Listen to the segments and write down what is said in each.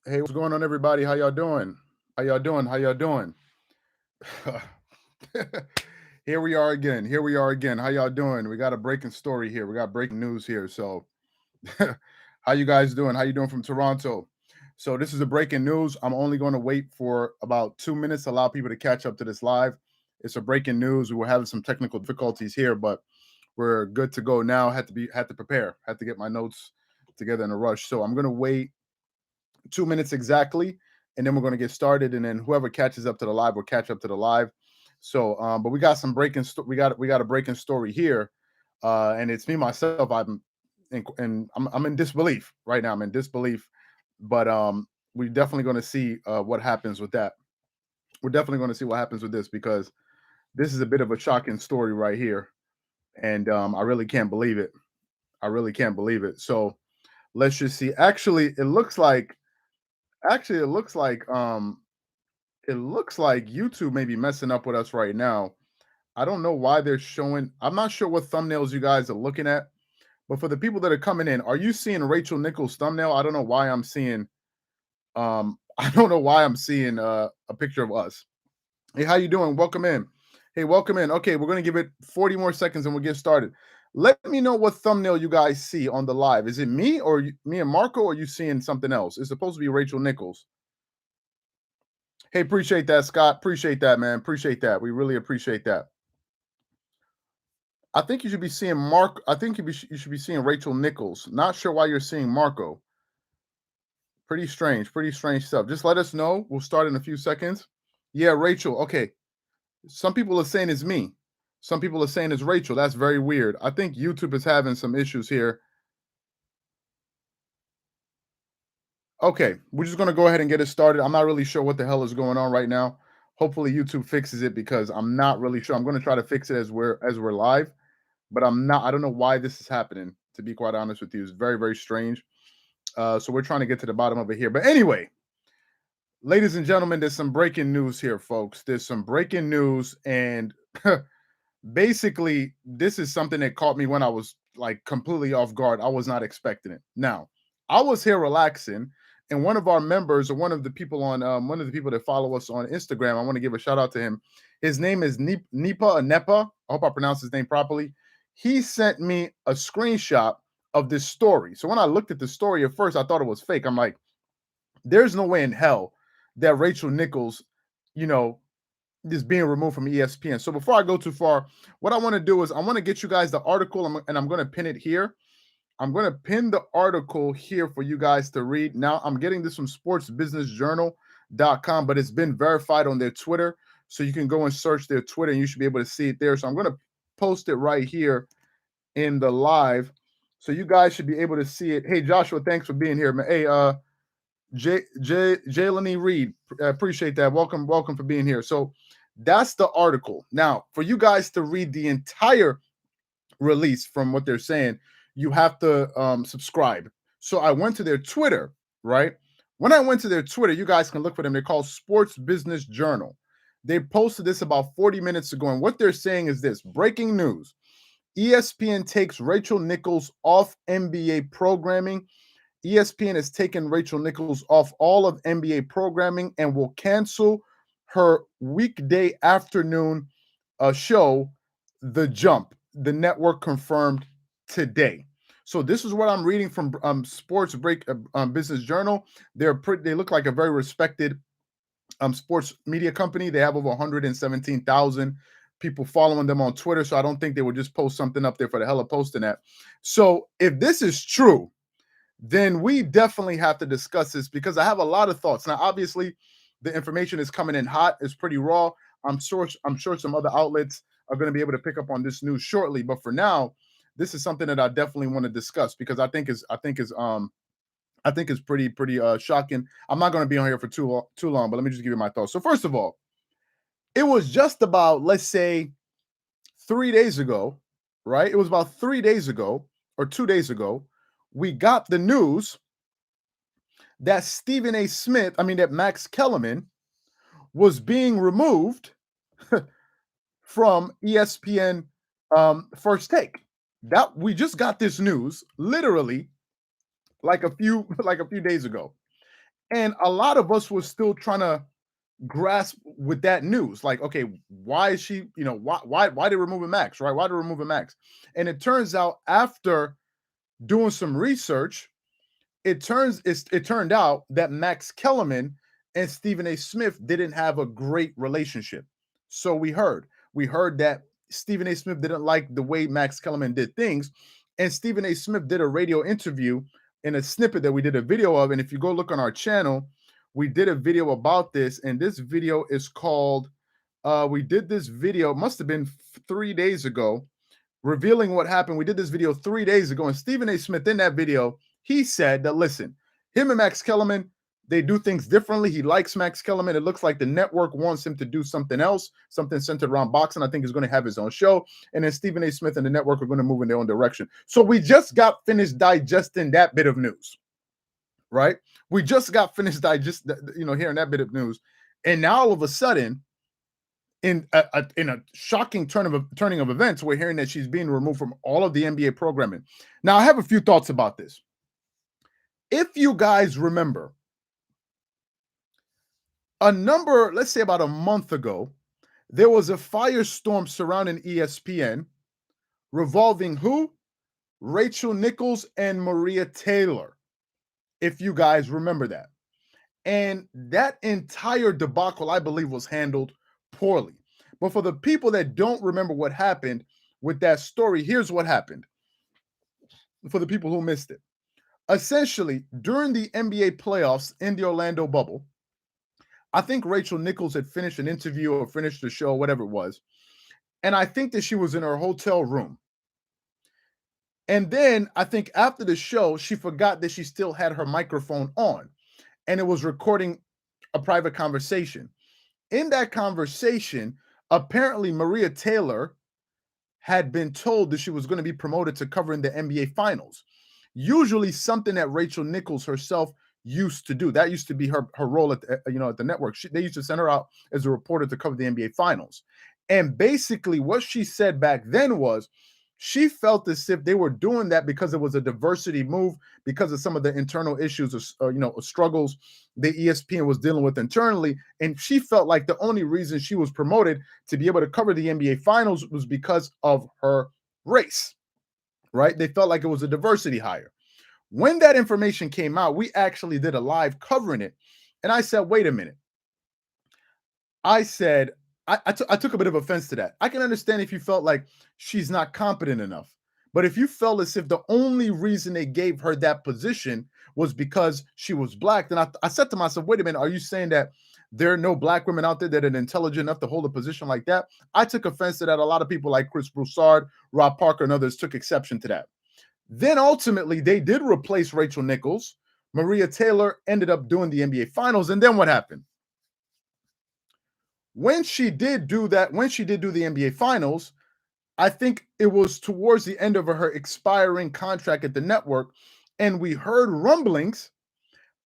Hey, what's going on, everybody? How y'all doing? How y'all doing? How y'all doing? Here we are again. Here we are again. How y'all doing? We got a breaking story here. We got breaking news here. So, how you guys doing? How you doing from Toronto? So, this is the breaking news. I'm only going to wait for about 2 minutes to allow people to catch up to this live. It's a breaking news. We were having some technical difficulties here, but we're good to go now. Had to prepare. Had to get my notes together in a rush. So, I'm going to wait 2 minutes exactly, and then we're going to get started. And then whoever catches up to the live will catch up to the live. So, but we got some we got a breaking story here, and it's me myself. I'm in disbelief right now. I'm in disbelief, but we're definitely going to see what happens with that. We're definitely going to see what happens with this because this is a bit of a shocking story right here, and I really can't believe it. I really can't believe it. So let's just see. Actually, it looks like YouTube may be messing up with us right now. I don't know why they're showing. I'm not sure what thumbnails you guys are looking at, but for the people that are coming in, are you seeing Rachel Nichols' thumbnail? I don't know why I'm seeing. I don't know why I'm seeing a picture of us. Hey, how you doing? Welcome in. Hey, welcome in. Okay, we're gonna give it 40 more seconds and we'll get started. Let me know what thumbnail you guys see on the live. Is it me or me and Marco? Or are you seeing something else? It's supposed to be Rachel Nichols. Hey, appreciate that, Scott. Appreciate that, man. Appreciate that. We really appreciate that. I think you should be seeing Mark. I think you should be seeing Rachel Nichols. Not sure why you're seeing Marco. Pretty strange stuff. Just let us know. We'll start in a few seconds. Yeah, Rachel. Okay. Some people are saying it's me. Some people are saying it's Rachel. That's very weird. I think YouTube is having some issues here. Okay, we're just gonna go ahead and get it started. I'm not really sure what the hell is going on right now. Hopefully YouTube fixes it because I'm not really sure. I'm gonna try to fix it as we're live, but I'm not. I don't know why this is happening. To be quite honest with you, it's very very strange. So we're trying to get to the bottom of it here. But anyway, ladies and gentlemen, there's some breaking news here, folks. There's some breaking news, and basically, this is something that caught me when I was like completely off guard. I was not expecting it. Now, I was here relaxing, and one of our members, or one of the people on, one of the people that follow us on Instagram, I want to give a shout out to him. His name is Nipa or Nepa. I hope I pronounced his name properly. He sent me a screenshot of this story. So when I looked at the story at first, I thought it was fake. I'm like, there's no way in hell that Rachel Nichols, you know, is being removed from ESPN. So before I go too far, what I want to do is I want to get you guys the article, and I'm going to pin it here. I'm going to pin the article here for you guys to read. Now, I'm getting this from sportsbusinessjournal.com, but it's been verified on their Twitter. So you can go and search their Twitter and you should be able to see it there. So I'm going to post it right here in the live. So you guys should be able to see it. Hey, Joshua, thanks for being here, man. Hey, Jalene Reed, appreciate that. Welcome for being here. So that's the article. Now, for you guys to read the entire release from what they're saying, you have to subscribe. So I went to their Twitter, right? When I went to their Twitter, you guys can look for them. They're called Sports Business Journal. They posted this about 40 minutes ago, and what they're saying is this: breaking news. ESPN takes Rachel Nichols off NBA programming. ESPN has taken Rachel Nichols off all of NBA programming and will cancel her weekday afternoon show, The Jump. The network confirmed today. So this is what I'm reading from Business Journal. They look like a very respected sports media company. They have over 117,000 people following them on Twitter. So I don't think they would just post something up there for the hell of posting that. So if this is true, then we definitely have to discuss this because I have a lot of thoughts. Now, obviously, the information is coming in hot. It's pretty raw. I'm sure some other outlets are going to be able to pick up on this news shortly. But for now, this is something that I definitely want to discuss because I think is pretty shocking. I'm not going to be on here for too long, but let me just give you my thoughts. So first of all, it was just about, let's say, 3 days ago, right? It was about 3 days ago or 2 days ago, we got the news that that Max Kellerman was being removed from ESPN First Take. That we just got this news literally like a few days ago. And a lot of us were still trying to grasp with that news. Like, okay, why is she, why they removing Max, right? Why they removing Max? And it turns out after doing some research, it turned out that Max Kellerman and Stephen A. Smith didn't have a great relationship. So we heard that Stephen A. Smith didn't like the way Max Kellerman did things, and Stephen A. Smith did a radio interview in a snippet that we did a video of. And if you go look on our channel, we did a video about this, and this video is called. We did this video. It must have been 3 days ago, revealing what happened. We did this video 3 days ago, and Stephen A. Smith in that video, he said that, listen, him and Max Kellerman, they do things differently. He likes Max Kellerman. It looks like the network wants him to do something else, something centered around boxing. I think he's going to have his own show. And then Stephen A. Smith and the network are going to move in their own direction. So we just got finished digesting that bit of news, right? We just got finished hearing that bit of news. And now all of a sudden, in a shocking turning of events, we're hearing that she's being removed from all of the NBA programming. Now, I have a few thoughts about this. If you guys remember, let's say about a month ago, there was a firestorm surrounding ESPN revolving who? Rachel Nichols and Maria Taylor, if you guys remember that. And that entire debacle, I believe, was handled poorly. But for the people that don't remember what happened with that story, here's what happened. For the people who missed it. Essentially, during the NBA playoffs in the Orlando bubble, I think Rachel Nichols had finished an interview or finished the show, whatever it was. And I think that she was in her hotel room. And then I think after the show, she forgot that she still had her microphone on, and it was recording a private conversation. In that conversation, apparently Maria Taylor had been told that she was going to be promoted to covering the NBA Finals. Usually something that Rachel Nichols herself used to do. That used to be her role at the network. They used to send her out as a reporter to cover the NBA Finals. And basically what she said back then was she felt as if they were doing that because it was a diversity move, because of some of the internal issues or struggles the ESPN was dealing with internally. And she felt like the only reason she was promoted to be able to cover the NBA Finals was because of her race, right? They felt like it was a diversity hire. When that information came out, we actually did a live covering it. And I said, wait a minute. I said, I took a bit of offense to that. I can understand if you felt like she's not competent enough. But if you felt as if the only reason they gave her that position was because she was black, then I said to myself, wait a minute, are you saying that there are no black women out there that are intelligent enough to hold a position like that? I took offense to that. A lot of people like Chris Broussard, Rob Parker, and others took exception to that. Then ultimately, they did replace Rachel Nichols. Maria Taylor ended up doing the NBA Finals. And then what happened? When she did do the NBA Finals, I think it was towards the end of her expiring contract at the network, and we heard rumblings,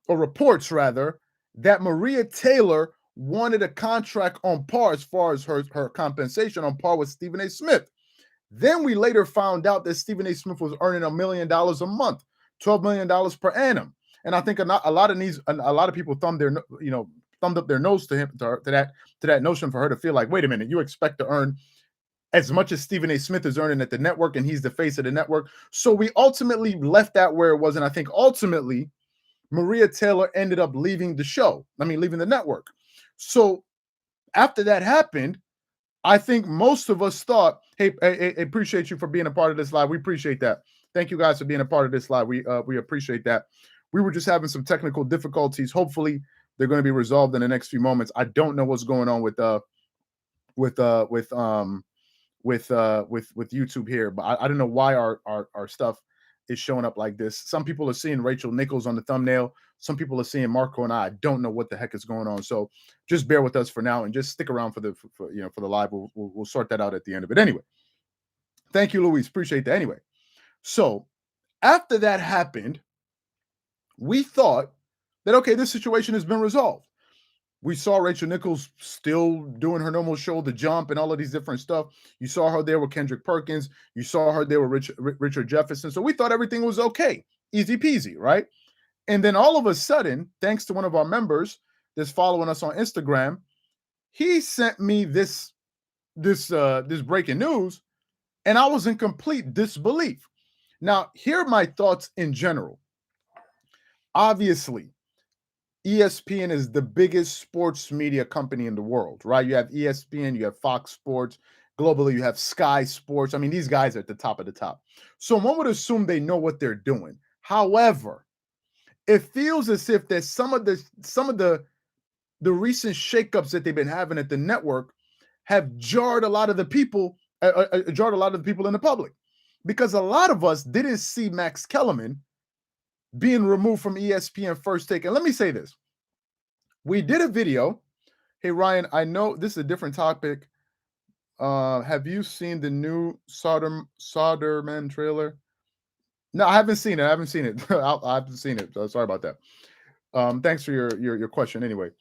or reports rather, that Maria Taylor wanted a contract on par as far as her compensation, on par with Stephen A. Smith. Then we later found out that Stephen A. Smith was earning $1 million a month, $12 million per annum. And I think a lot of people thumbed up their nose to that notion for her to feel like, wait a minute, you expect to earn as much as Stephen A. Smith is earning at the network, and he's the face of the network. So we ultimately left that where it was. And I think ultimately Maria Taylor ended up leaving the network. So after that happened, I think most of us thought, hey, appreciate you for being a part of this live. We appreciate that. Thank you guys for being a part of this live. We appreciate that. We were just having some technical difficulties. Hopefully they're going to be resolved in the next few moments. I don't know what's going on with YouTube here, but I don't know why our stuff is showing up like this. Some people are seeing Rachel Nichols on the thumbnail. Some people are seeing Marco and I don't know what the heck is going on. So just bear with us for now and just stick around for the live. We'll sort that out at the end of it. Anyway, thank you, Luis. Appreciate that. Anyway, so after that happened, we thought that, okay, this situation has been resolved. We saw Rachel Nichols still doing her normal show, The Jump, and all of these different stuff. You saw her there with Kendrick Perkins. You saw her there with Richard Jefferson. So we thought everything was okay. Easy peasy, right? And then all of a sudden, thanks to one of our members that's following us on Instagram, he sent me this breaking news, and I was in complete disbelief. Now, here are my thoughts in general. Obviously, ESPN is the biggest sports media company in the world, right? You have ESPN, you have Fox Sports, globally, you have Sky Sports. I mean, these guys are at the top of the top. So one would assume they know what they're doing. However, it feels as if there's some of the recent shakeups that they've been having at the network have jarred a lot of the people, jarred a lot of the people in the public, because a lot of us didn't see Max Kellerman being removed from ESPN First Take. And let me say this: we did a video. Hey Ryan, I know this is a different topic. Have you seen the new Soderman trailer? No, I haven't seen it. I haven't seen it. I haven't seen it. Sorry about that. Thanks for your question. Anyway,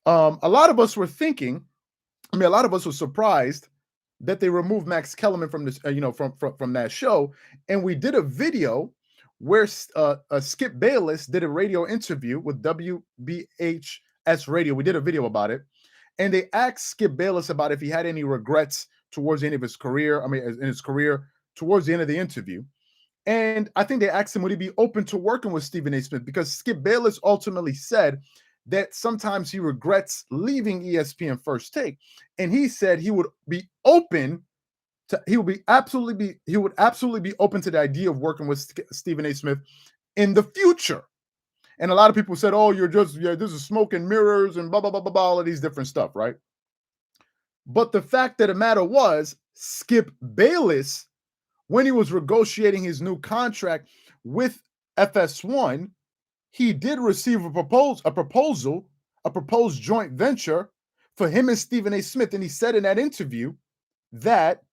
a lot of us were thinking. I mean, a lot of us were surprised that they removed Max Kellerman from this, from that show. And we did a video where Skip Bayless did a radio interview with WBHS Radio. We did a video about it, and they asked Skip Bayless about if he had any regrets towards the end of his career. I mean, in his career, towards the end of the interview. And I think they asked him, would he be open to working with Stephen A. Smith? Because Skip Bayless ultimately said that sometimes he regrets leaving ESPN First Take. And he said he would be open to, he would absolutely be open to the idea of working with Stephen A. Smith in the future. And a lot of people said, oh, this is smoke and mirrors and blah, blah, blah, blah, blah, all of these different stuff, right? But the fact of the matter was, Skip Bayless, when he was negotiating his new contract with FS1, he did receive a proposed joint venture for him and Stephen A. Smith. And he said in that interview that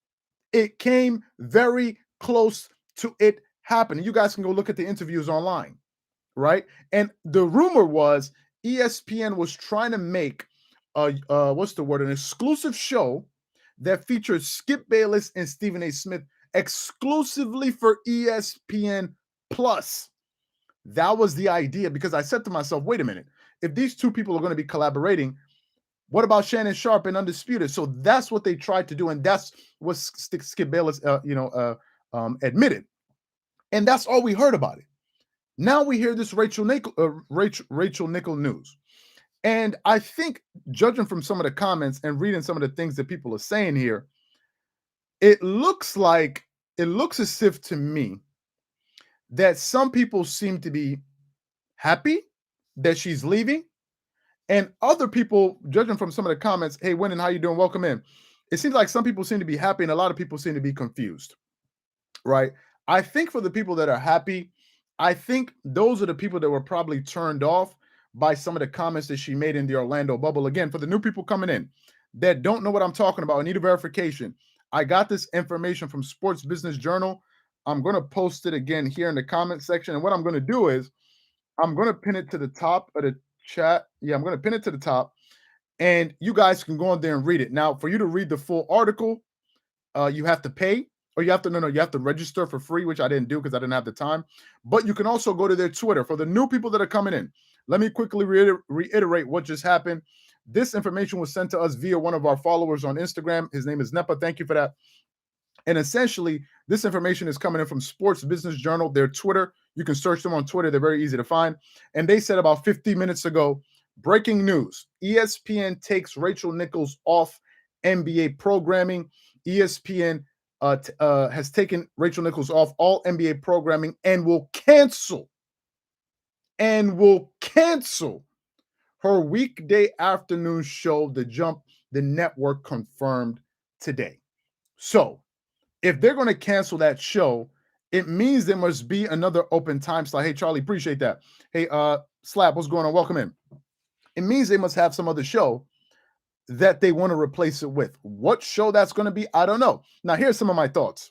it came very close to it happening. You guys can go look at the interviews online, right? And the rumor was ESPN was trying to make an exclusive show that featured Skip Bayless and Stephen A. Smith exclusively for ESPN Plus. That was the idea, because I said to myself, wait a minute, if these two people are going to be collaborating, what about Shannon Sharpe and Undisputed? So that's what they tried to do, and that's what Skip Bayless admitted. And that's all we heard about it. Now we hear this Rachel Nichols news. And I think, judging from some of the comments and reading some of the things that people are saying here, it looks as if, to me, that some people seem to be happy that she's leaving, and other people, judging from some of the comments, hey, Wyndon, how you doing? Welcome in. It seems like some people seem to be happy and a lot of people seem to be confused, right? I think for the people that are happy, I think those are the people that were probably turned off by some of the comments that she made in the Orlando bubble. Again, for the new people coming in that don't know what I'm talking about, I need a verification. I got this information from Sports Business Journal. I'm going to post it again here in the comment section. And what I'm going to do is I'm going to pin it to the top of the chat. Yeah, I'm going to pin it to the top. And you guys can go on there and read it. Now, for you to read the full article, you have to pay, or you have to register for free, which I didn't do because I didn't have the time. But you can also go to their Twitter. For the new people that are coming in, let me quickly reiterate what just happened. This information was sent to us via one of our followers on Instagram. His name is Nepa. Thank you for that. And essentially, this information is coming in from Sports Business Journal, their Twitter. You can search them on Twitter. They're very easy to find. And they said about 50 minutes ago, breaking news: ESPN takes Rachel Nichols off NBA programming. ESPN has taken Rachel Nichols off all NBA programming and will cancel her weekday afternoon show, The Jump. The network confirmed today. So if they're going to cancel that show, it means there must be another open time slot. Hey, Charlie, appreciate that. Hey, Slap, what's going on? Welcome in. It means they must have some other show that they want to replace it with. What show that's going to be, I don't know. Now, here's some of my thoughts.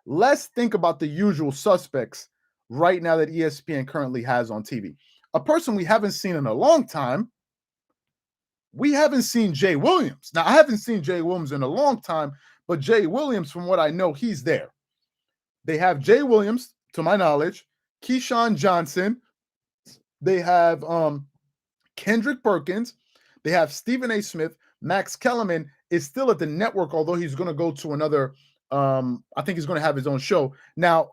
Let's think about the usual suspects right now that ESPN currently has on TV. A person we haven't seen in a long time, we haven't seen Jay Williams. Now, I haven't seen Jay Williams in a long time, but Jay Williams, from what I know, he's there. They have Jay Williams, to my knowledge, Keyshawn Johnson, They have Kendrick Perkins. They have Stephen A. Smith. Max Kellerman is still at the network, although he's going to go to another. I think he's going to have his own show. Now,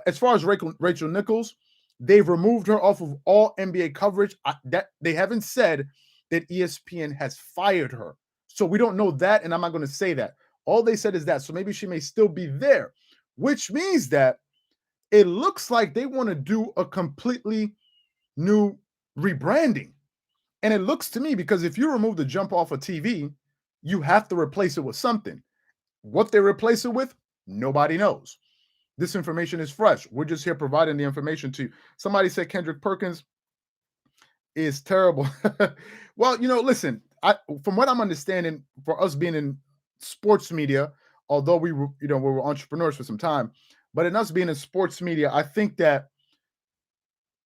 as far as Rachel Nichols, they've removed her off of all NBA coverage. That they haven't said that ESPN has fired her. So we don't know that, and I'm not going to say that. All they said is that. So maybe she may still be there, which means that it looks like they want to do a completely new rebranding. And it looks to me, because if you remove the jump off of TV, you have to replace it with something. What they replace it with, nobody knows. This information is fresh. We're just here providing the information to you. Somebody said Kendrick Perkins is terrible. Well, listen, from what I'm understanding, for us being in sports media, although we were entrepreneurs for some time, but in us being in sports media, I think that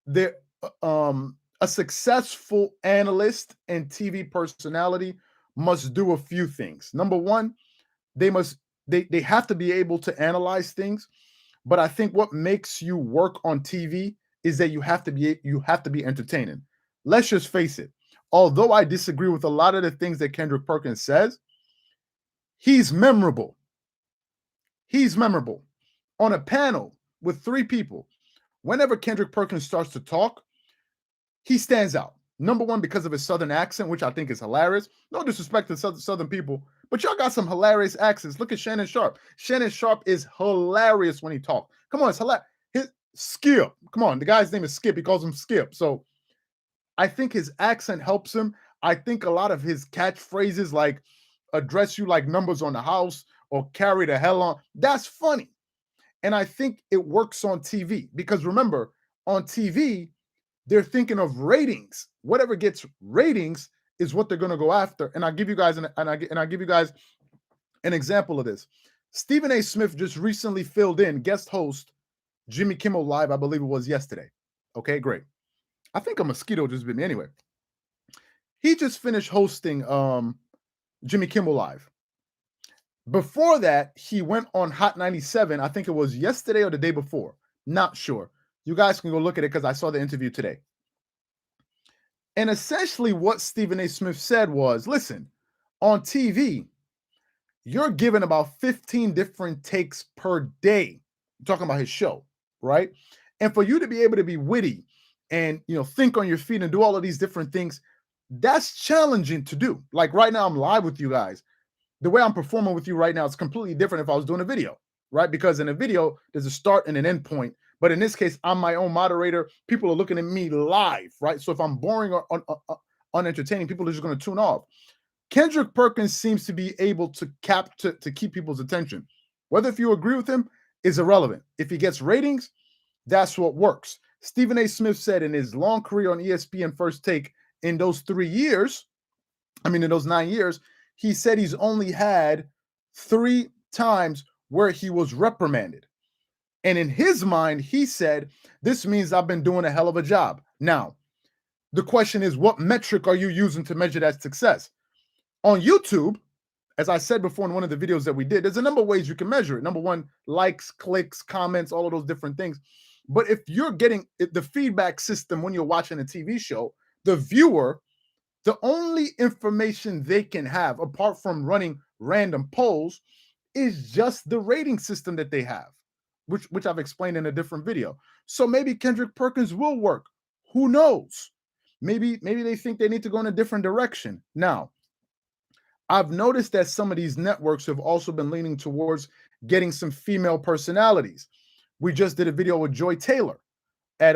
there a successful analyst and TV personality must do a few things. Number one, they have to be able to analyze things, but I think what makes you work on TV is that you have to be entertaining. Let's just face it. Although I disagree with a lot of the things that Kendrick Perkins says, he's memorable. He's memorable. On a panel with 3 people, whenever Kendrick Perkins starts to talk, he stands out. Number one, because of his Southern accent, which I think is hilarious. No disrespect to Southern people, but y'all got some hilarious accents. Look at Shannon Sharp. Shannon Sharp is hilarious when he talks. Come on, it's hilarious. Skip. Come on, the guy's name is Skip. He calls him Skip. So I think his accent helps him. I think a lot of his catchphrases, like address you like numbers on the house or carry the hell on, that's funny. And I think it works on TV because remember, on TV, they're thinking of ratings. Whatever gets ratings is what they're going to go after. And I'll give you guys an example of this. Stephen A. Smith just recently filled in guest host Jimmy Kimmel Live, I believe it was yesterday. Okay, great. I think a mosquito just bit me anyway. He just finished hosting Jimmy Kimmel Live. Before that, he went on Hot 97. I think it was yesterday or the day before. Not sure. You guys can go look at it because I saw the interview today. And essentially what Stephen A. Smith said was, listen, on TV, you're given about 15 different takes per day. I'm talking about his show, right? And for you to be able to be witty and, think on your feet and do all of these different things, that's challenging to do. Like right now, I'm live with you guys. The way I'm performing with you right now is completely different if I was doing a video, right? Because in a video, there's a start and an end point. But in this case, I'm my own moderator. People are looking at me live, right? So if I'm boring or unentertaining, people are just going to tune off. Kendrick Perkins seems to be able to keep people's attention. Whether if you agree with him is irrelevant. If he gets ratings, that's what works. Stephen A. Smith said in his long career on ESPN First Take, in those 9 years, he said he's only had 3 times where he was reprimanded. And in his mind, he said, this means I've been doing a hell of a job. Now, the question is, what metric are you using to measure that success? On YouTube, as I said before in one of the videos that we did, there's a number of ways you can measure it. Number one, likes, clicks, comments, all of those different things. But if you're getting the feedback system when you're watching a TV show, the viewer, the only information they can have, apart from running random polls, is just the rating system that they have, which I've explained in a different video. So maybe Kendrick Perkins will work. Who knows? Maybe they think they need to go in a different direction. Now, I've noticed that some of these networks have also been leaning towards getting some female personalities. We just did a video with Joy Taylor at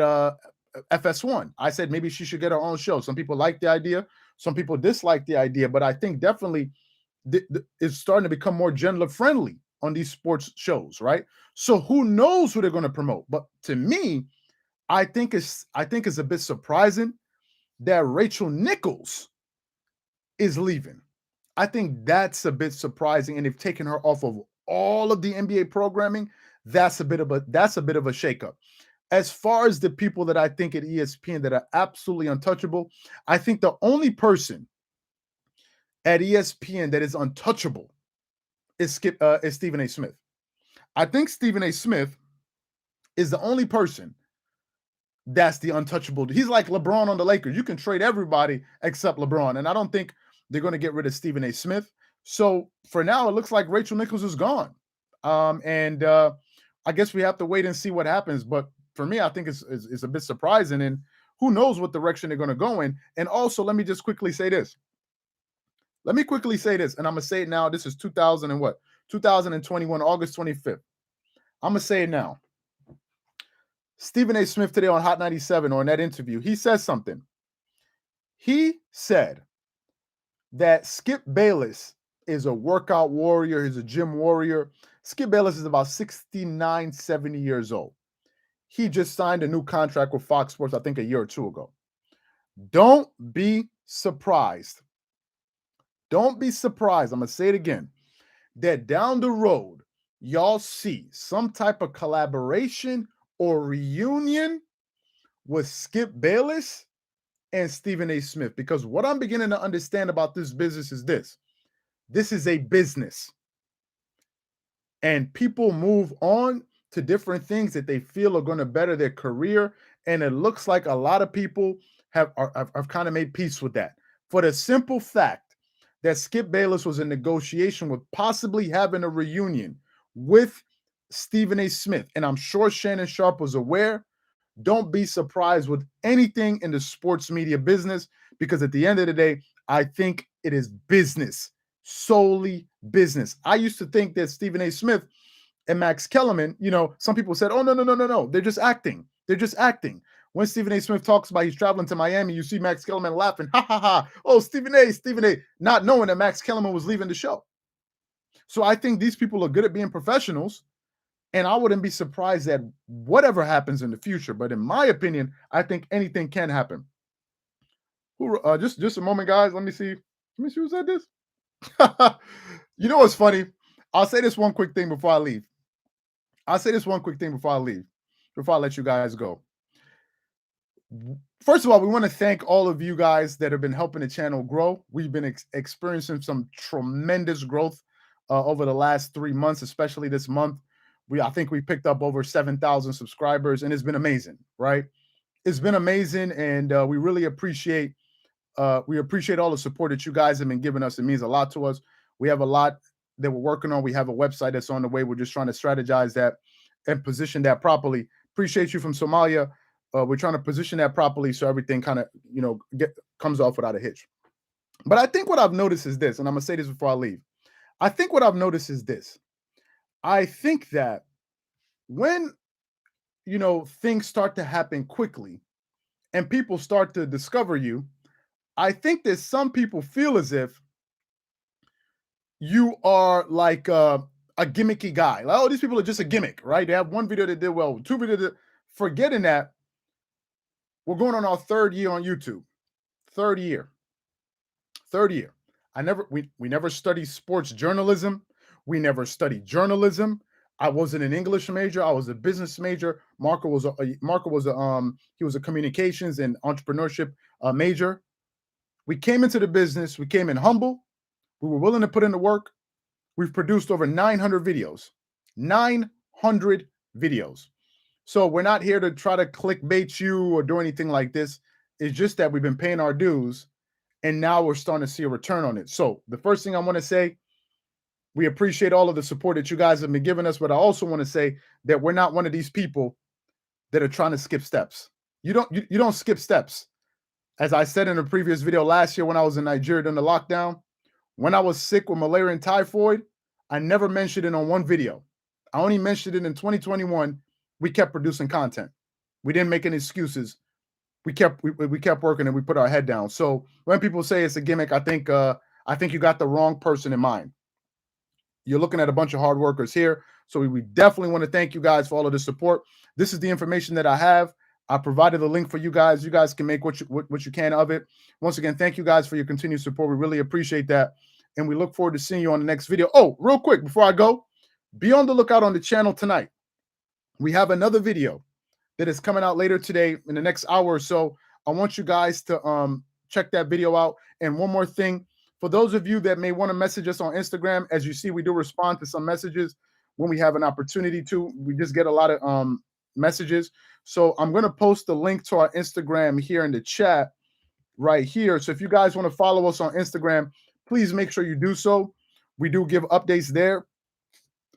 FS1. I said maybe she should get her own show. Some people like the idea. Some people dislike the idea. But I think definitely it's starting to become more gender friendly on these sports shows, right? So who knows who they're going to promote? But to me, I think it's a bit surprising that Rachel Nichols is leaving. I think that's a bit surprising, and they've taken her off of all of the NBA programming. That's a bit of a shakeup. As far as the people that I think at ESPN that are absolutely untouchable, I think the only person at ESPN that is untouchable is Stephen A. Smith. I think Stephen A. Smith is the only person that's the untouchable. He's like LeBron on the Lakers. You can trade everybody except LeBron. And I don't think they're going to get rid of Stephen A. Smith. So for now, it looks like Rachel Nichols is gone. And I guess we have to wait and see what happens. But for me, I think it's a bit surprising. And who knows what direction they're going to go in. And also, let me just quickly say this. Let me quickly say this. And I'm going to say it now. This is 2000 and what? 2021, August 25th. I'm going to say it now. Stephen A. Smith today on Hot 97 or in that interview, he says something. He said that Skip Bayless is a workout warrior. He's a gym warrior. Skip Bayless is about 69, 70 years old. He just signed a new contract with Fox Sports, I think a year or two ago. Don't be surprised. Don't be surprised. I'm going to say it again. That down the road, y'all see some type of collaboration or reunion with Skip Bayless and Stephen A. Smith. Because what I'm beginning to understand about this business is this. This is a business. And people move on to different things that they feel are going to better their career. And it looks like a lot of people have kind of made peace with that. For the simple fact that Skip Bayless was in negotiation with possibly having a reunion with Stephen A. Smith. And I'm sure Shannon Sharpe was aware. Don't be surprised with anything in the sports media business, because at the end of the day, I think it is business, solely business. I used to think that Stephen A. Smith and Max Kellerman, some people said, oh, no. They're just acting. They're just acting. When Stephen A. Smith talks about he's traveling to Miami, you see Max Kellerman laughing, ha, ha, ha. Oh, Stephen A., not knowing that Max Kellerman was leaving the show. So I think these people are good at being professionals. And I wouldn't be surprised at whatever happens in the future. But in my opinion, I think anything can happen. Just a moment, guys. Let me see who said this. You know what's funny? I'll say this one quick thing before I leave. Before I let you guys go. First of all, we want to thank all of you guys that have been helping the channel grow. We've been experiencing some tremendous growth over the last 3 months, especially this month. I think we picked up over 7,000 subscribers, and it's been amazing, right? It's been amazing, and we really appreciate all the support that you guys have been giving us. It means a lot to us. We have a lot that we're working on. We have a website that's on the way. We're just trying to strategize that and position that properly. Appreciate you from Somalia. We're trying to position that properly so everything kind of, comes off without a hitch. But I think what I've noticed is this, and I'm going to say this before I leave. I think what I've noticed is this. I think that when, things start to happen quickly and people start to discover you, I think that some people feel as if you are like a gimmicky guy. Like, oh, these people are just a gimmick, right? They have one video that did well, 2 videos forgetting that we're going on our 3rd year on YouTube. 3rd year. We never studied sports journalism. We never studied journalism. I wasn't an English major. I was a business major. Marco was a communications and entrepreneurship major. We came into the business. We came in humble. We were willing to put in the work. We've produced over 900 videos. 900 videos. So we're not here to try to clickbait you or do anything like this. It's just that we've been paying our dues, and now we're starting to see a return on it. So the first thing I want to say, we appreciate all of the support that you guys have been giving us, but I also want to say that we're not one of these people that are trying to skip steps. You don't skip steps. As I said in a previous video last year when I was in Nigeria during the lockdown, when I was sick with malaria and typhoid, I never mentioned it on one video. I only mentioned it in 2021. We kept producing content. We didn't make any excuses. We kept working and we put our head down. So when people say it's a gimmick, I think you got the wrong person in mind. You're looking at a bunch of hard workers here. So we definitely want to thank you guys for all of the support. This is the information that I have. I provided the link for you guys. You guys can make what you can of it. Once again, thank you guys for your continued support. We really appreciate that. And we look forward to seeing you on the next video. Oh, real quick, before I go, be on the lookout on the channel tonight. We have another video that is coming out later today in the next hour or so. I want you guys to check that video out. And one more thing, for those of you that may want to message us on Instagram, as you see, we do respond to some messages when we have an opportunity to. We just get a lot of messages. So I'm going to post the link to our Instagram here in the chat right here. So if you guys want to follow us on Instagram, please make sure you do so. We do give updates there.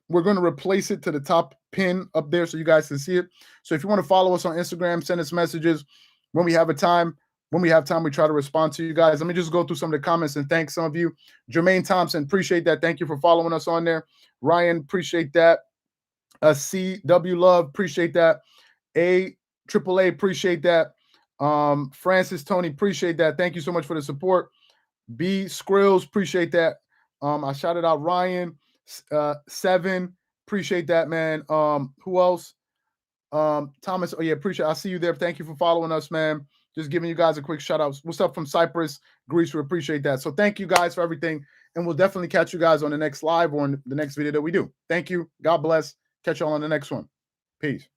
We're going to replace it to the top pin up there so you guys can see it. So if you want to follow us on Instagram, send us messages when we have time. When we have time, we try to respond to you guys. Let me just go through some of the comments and thank some of you. Jermaine Thompson, appreciate that. Thank you for following us on there. Ryan, appreciate that. CW Love, appreciate that. AAA, appreciate that. Francis Tony, appreciate that. Thank you so much for the support. B Skrills, appreciate that. I shouted out Ryan. 7, appreciate that, man. Who else? Thomas, oh yeah, appreciate it. I see you there. Thank you for following us, man. Just giving you guys a quick shout out. What's up from Cyprus, Greece? We appreciate that. So thank you guys for everything. And we'll definitely catch you guys on the next live or on the next video that we do. Thank you. God bless. Catch y'all on the next one. Peace.